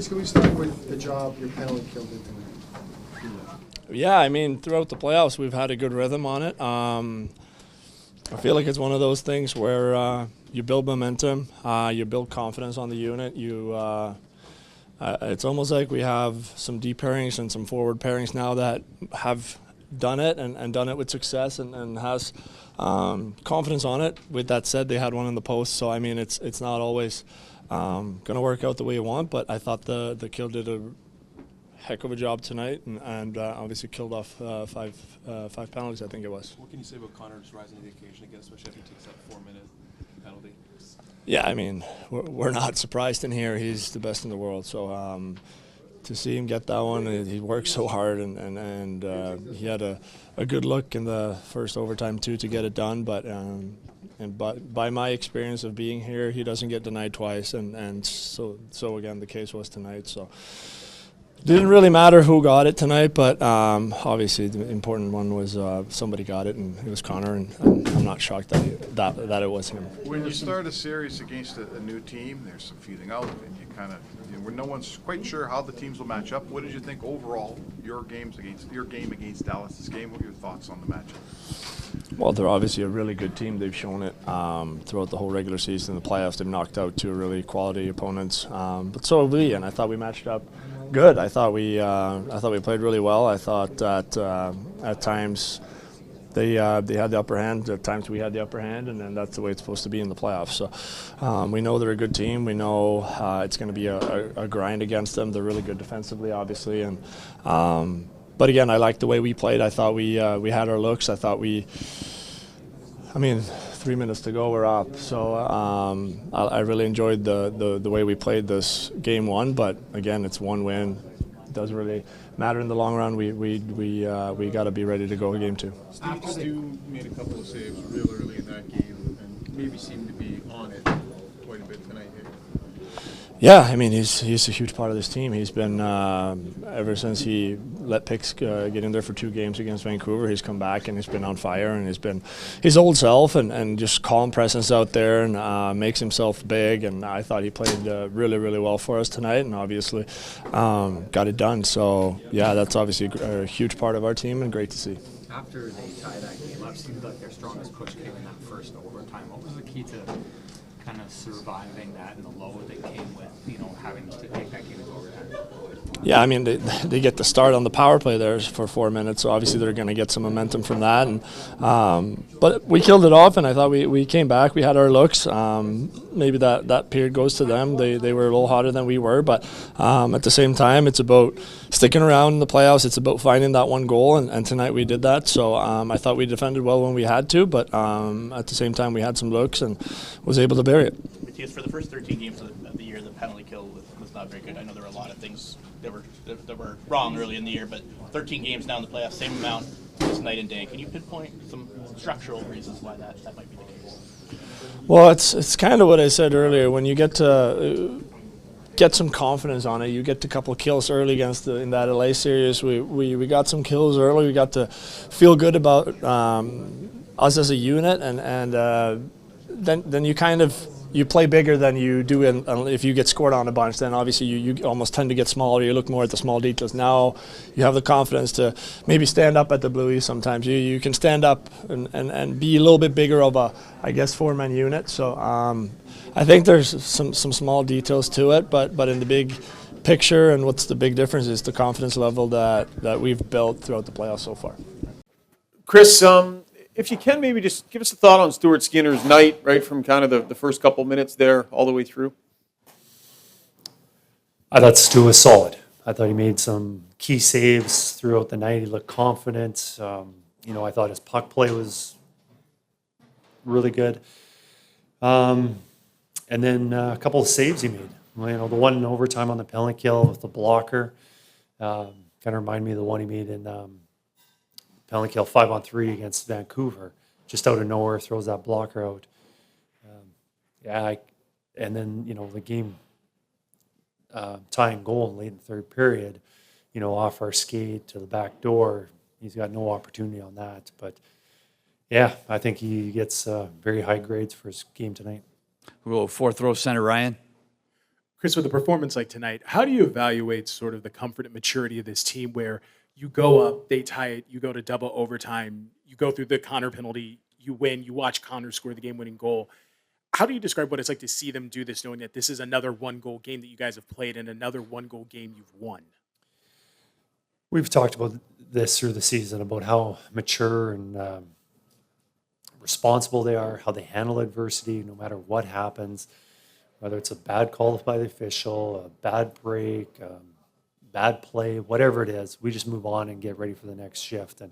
Mattias, can we start with the job your penalty kill did tonight? Yeah, I mean, throughout the playoffs, we've had a good rhythm on it. I feel like it's one of those things where you build momentum, you build confidence on the unit. It's almost like we have some deep pairings and some forward pairings now that have done it and done it with success and has confidence on it. With that said, they had one in the post, so I mean, it's not always going to work out the way you want. But I thought the kill did a heck of a job tonight, and obviously killed off five penalties, I think it was. What can you say about Connor's rising to the occasion again, especially after he takes that 4-minute penalty? Yeah, I mean, we're not surprised in here. He's the best in the world. So to see him get that one, he worked so hard, and he had a good look in the first overtime too to get it done. But by my experience of being here, he doesn't get denied twice, and so again the case was tonight. So. Didn't really matter who got it tonight, but obviously the important one was somebody got it, and it was Connor, and I'm not shocked that it was him. When you start a series against a new team, there's some feeling out, and you kind of, when no one's quite sure how the teams will match up. What did you think overall your game against Dallas? This game, what were your thoughts on the matchup? Well, they're obviously a really good team. They've shown it throughout the whole regular season. In the playoffs, they've knocked out two really quality opponents, but so have we, and I thought we matched up good. I thought we played really well. I thought that at times they had the upper hand. At times we had the upper hand, and then that's the way it's supposed to be in the playoffs. So we know they're a good team. We know it's going to be a grind against them. They're really good defensively, obviously, and but again, I liked the way we played. I thought we had our looks. I thought I mean, 3 minutes to go, we're up. So I really enjoyed the way we played this game one. But again, it's one win. It doesn't really matter in the long run. We got to be ready to go game two. Stu made a couple of saves real early in that game, and maybe seemed to be on it quite a bit tonight. Yeah, I mean, he's a huge part of this team. He's been, ever since he let Picks get in there for 2 games against Vancouver, he's come back and he's been on fire, and he's been his old self and just calm presence out there, and makes himself big. And I thought he played really, really well for us tonight, and obviously got it done. So, yeah, that's obviously a huge part of our team, and great to see. After they tie that game up, seemed like their strongest push came in that first overtime. What was the key to kind of surviving that and the low that came with, having to take that game into overtime? Yeah, I mean, they get the start on the power play there for 4 minutes, so obviously they're going to get some momentum from that. And but we killed it off, and I thought we came back. We had our looks. Maybe that period goes to them. They were a little hotter than we were, but at the same time, it's about sticking around in the playoffs. It's about finding that one goal, and tonight we did that. So I thought we defended well when we had to, but at the same time, we had some looks and was able to bury it. Mattias, for the first 13 games of the year, the penalty kill was not very good. I know there were a lot of things that were wrong early in the year, but 13 games now in the playoffs, same amount, just night and day. Can you pinpoint some structural reasons why that might be the case? Well, it's kind of what I said earlier. When you get to get some confidence on it, you get a couple of kills early in that LA series. We got some kills early. We got to feel good about us as a unit, and then you kind of you play bigger than you do if you get scored on a bunch. Then obviously you almost tend to get smaller. You look more at the small details. Now you have the confidence to maybe stand up at the Bluey. Sometimes you can stand up and be a little bit bigger of a, I guess, 4-man unit. So I think there's some small details to it, but in the big picture, and what's the big difference is the confidence level that we've built throughout the playoffs so far. Chris, if you can, maybe just give us a thought on Stuart Skinner's night, right from kind of the first couple minutes there all the way through. I thought Stu was solid. I thought he made some key saves throughout the night. He looked confident. I thought his puck play was really good. And then a couple of saves he made. The one in overtime on the penalty kill with the blocker kind of reminded me of the one he made in penalty kill 5-on-3 against Vancouver. Just out of nowhere, throws that blocker out. And then the game tying goal in late in the third period. Off our skate to the back door. He's got no opportunity on that. But yeah, I think he gets very high grades for his game tonight. We'll go 4th row center, Ryan. Kris, with a performance like tonight, how do you evaluate sort of the comfort and maturity of this team where you go up, they tie it, you go to double overtime, you go through the Connor penalty, you win, you watch Connor score the game-winning goal. How do you describe what it's like to see them do this, knowing that this is another one-goal game that you guys have played and another one-goal game you've won? We've talked about this through the season, about how mature and responsible they are, how they handle adversity no matter what happens, whether it's a bad call by the official, a bad break, bad play, whatever it is. We just move on and get ready for the next shift. And,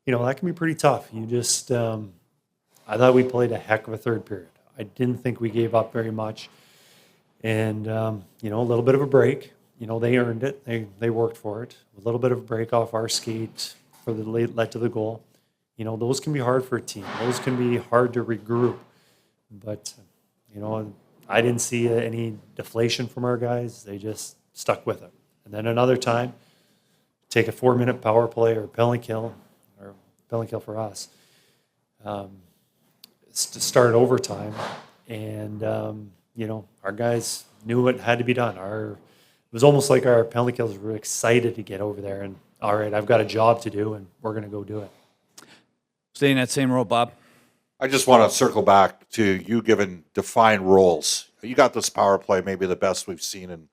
that can be pretty tough. You just, I thought we played a heck of a third period. I didn't think we gave up very much. And, a little bit of a break. They earned it. They worked for it. A little bit of a break off our skate for the led to the goal. Those can be hard for a team. Those can be hard to regroup. But, I didn't see any deflation from our guys. They just stuck with it. And then another time, take a 4-minute power play or penalty kill for us. It's to start overtime. And, our guys knew what had to be done. It was almost like our penalty kills were excited to get over there and, all right, I've got a job to do and we're going to go do it. Staying in that same role, Bob. I just want to circle back to you giving defined roles. You got this power play, maybe the best we've seen in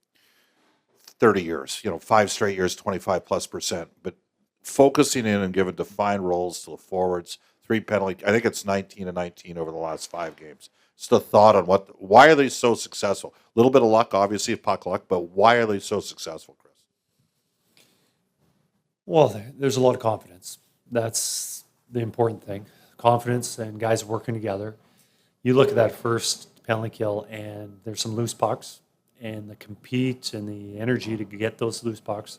30 years, 5 straight years, 25+%. But focusing in and giving defined roles to the forwards, 3 penalty, I think it's 19-19 over the last 5 games. Just a thought on why are they so successful? A little bit of luck, obviously, puck luck, but why are they so successful, Kris? Well, there's a lot of confidence. That's the important thing. Confidence and guys working together. You look at that first penalty kill and there's some loose pucks, and the compete and the energy to get those loose pucks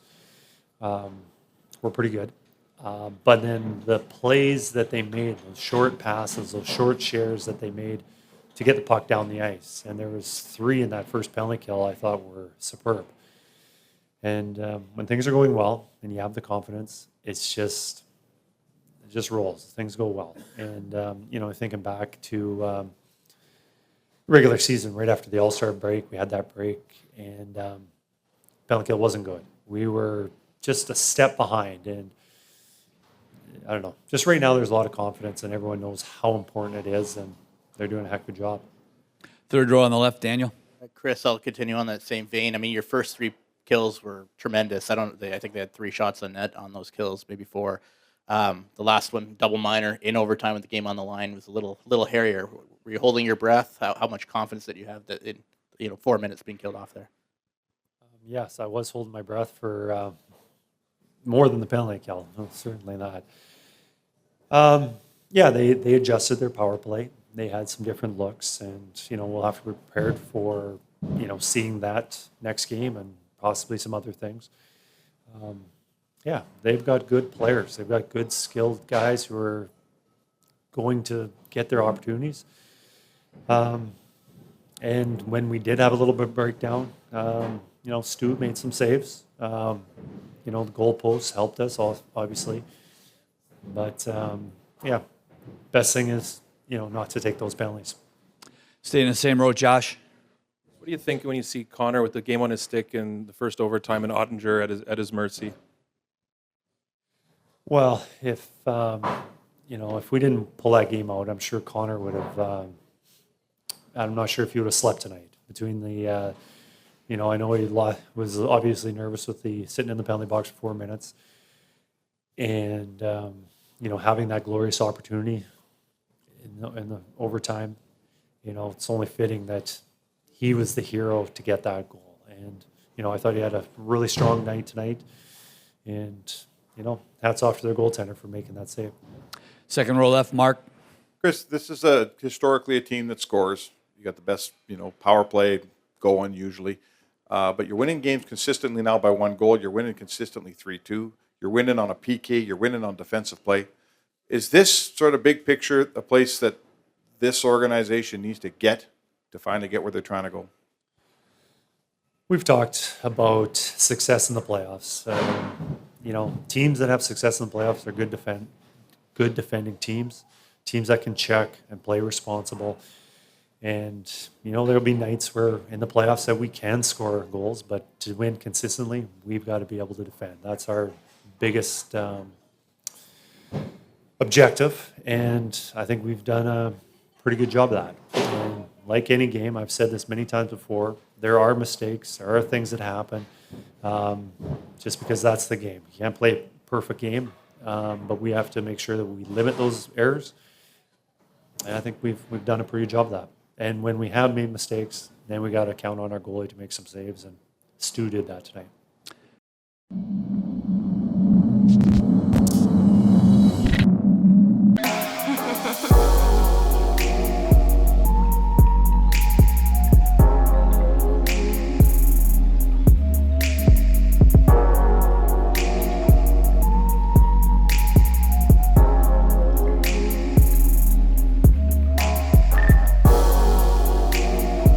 were pretty good. But then the plays that they made, those short passes, those short shares that they made to get the puck down the ice, and there was 3 in that first penalty kill I thought were superb. And when things are going well and you have the confidence, it just rolls. Things go well. And, thinking back to regular season, right after the All-Star break, we had that break, and penalty kill wasn't good. We were just a step behind. And I don't know, just right now there's a lot of confidence and everyone knows how important it is, and they're doing a heck of a job. Third row on the left, Daniel. Kris, I'll continue on that same vein. I mean, your first 3 kills were tremendous. I think they had 3 shots on net on those kills, maybe 4. The last one, double minor in overtime with the game on the line, was a little hairier. Were you holding your breath? How much confidence that you have that in 4 minutes being killed off there? Yes, I was holding my breath for more than the penalty kill. No, certainly not. They adjusted their power play. They had some different looks, and we'll have to be prepared for seeing that next game and possibly some other things. They've got good players. They've got good, skilled guys who are going to get their opportunities. And when we did have a little bit of breakdown, Stu made some saves. The goalposts helped us, obviously. But, best thing is, not to take those penalties. Stay in the same row, Josh. What do you think when you see Connor with the game on his stick in the first overtime and Ottinger at his mercy? Well, if we didn't pull that game out, I'm sure Connor would have. I'm not sure if he would have slept tonight. Between the, I know he was obviously nervous with the sitting in the penalty box for 4 minutes, and having that glorious opportunity in the overtime. It's only fitting that he was the hero to get that goal. And I thought he had a really strong night tonight, and. Hats off to their goaltender for making that save. Second row left, Mark. Kris, this is historically a team that scores. You got the best, power play going usually. But you're winning games consistently now by 1 goal. You're winning consistently 3-2. You're winning on a PK. You're winning on defensive play. Is this sort of big picture a place that this organization needs to get to finally get where they're trying to go? We've talked about success in the playoffs. Teams that have success in the playoffs are good defending teams that can check and play responsible. And, there'll be nights where in the playoffs that we can score goals, but to win consistently, we've got to be able to defend. That's our biggest objective, and I think we've done a pretty good job of that. And like any game, I've said this many times before, there are mistakes, there are things that happen, just because that's the game. You can't play a perfect game, but we have to make sure that we limit those errors. And I think we've done a pretty good job of that. And when we have made mistakes, then we got to count on our goalie to make some saves, and Stu did that tonight.